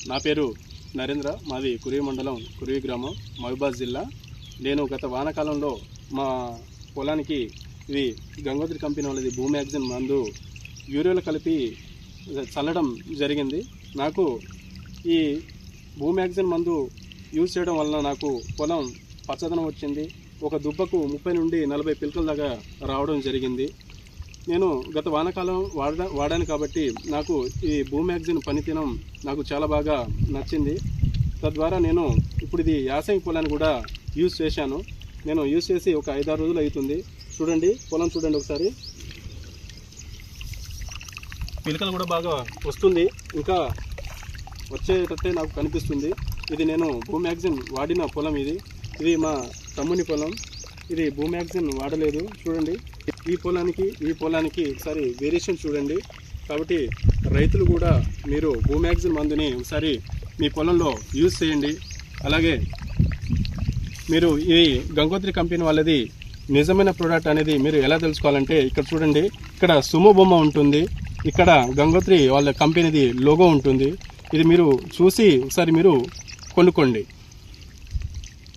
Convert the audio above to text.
నా పేరు నరేంద్ర, మాది కురివి మండలం, కురివి గ్రామం, మహబూబాద్ జిల్లా. నేను గత వానాకాలంలో మా పొలానికి ఇది గంగోత్రి కంపెనీ వాళ్ళది భూమ్యాగ్జిన్ మందు యూరియాలో కలిపి చల్లడం జరిగింది. నాకు ఈ భూమ్యాగ్జిన్ మందు యూజ్ చేయడం వలన నాకు పొలం పచ్చదనం వచ్చింది. ఒక దుబ్బకు 30 నుండి 40 పిలకల దాకా రావడం జరిగింది. నేను గత వానాకాలం వాడాను కాబట్టి నాకు ఈ భూమ్యాగ్జిన్ పనితనం నాకు చాలా బాగా నచ్చింది. తద్వారా నేను ఇప్పుడు ఇది యాసంగి పొలాన్ని కూడా యూజ్ చేశాను. నేను యూజ్ చేసి ఒక 5-6 రోజులు అవుతుంది. చూడండి, పొలం చూడండి ఒకసారి. పిలకలు కూడా బాగా వస్తుంది, ఇంకా వచ్చేటట్టే నాకు కనిపిస్తుంది. ఇది నేను భూమ్యాగ్జిన్ వాడిన పొలం. ఇది మా తమ్ముని పొలం. ఇది భూమ్యాగ్జిన్ వాడలేదు. చూడండి, ఈ పొలానికి ఒకసారి వేరియేషన్ చూడండి. కాబట్టి రైతులు కూడా మీరు భూమ్యాగ్జిన్ మందుని ఒకసారి మీ పొలంలో యూజ్ చేయండి. అలాగే మీరు ఈ గంగోత్రి కంపెనీ వాళ్ళది నిజమైన ప్రోడక్ట్ అనేది మీరు ఎలా తెలుసుకోవాలంటే ఇక్కడ చూడండి, ఇక్కడ సుమో బొమ్మ ఉంటుంది, ఇక్కడ గంగోత్రి వాళ్ళ కంపెనీది లోగో ఉంటుంది. ఇది మీరు చూసి ఒకసారి మీరు కొనుక్కోండి.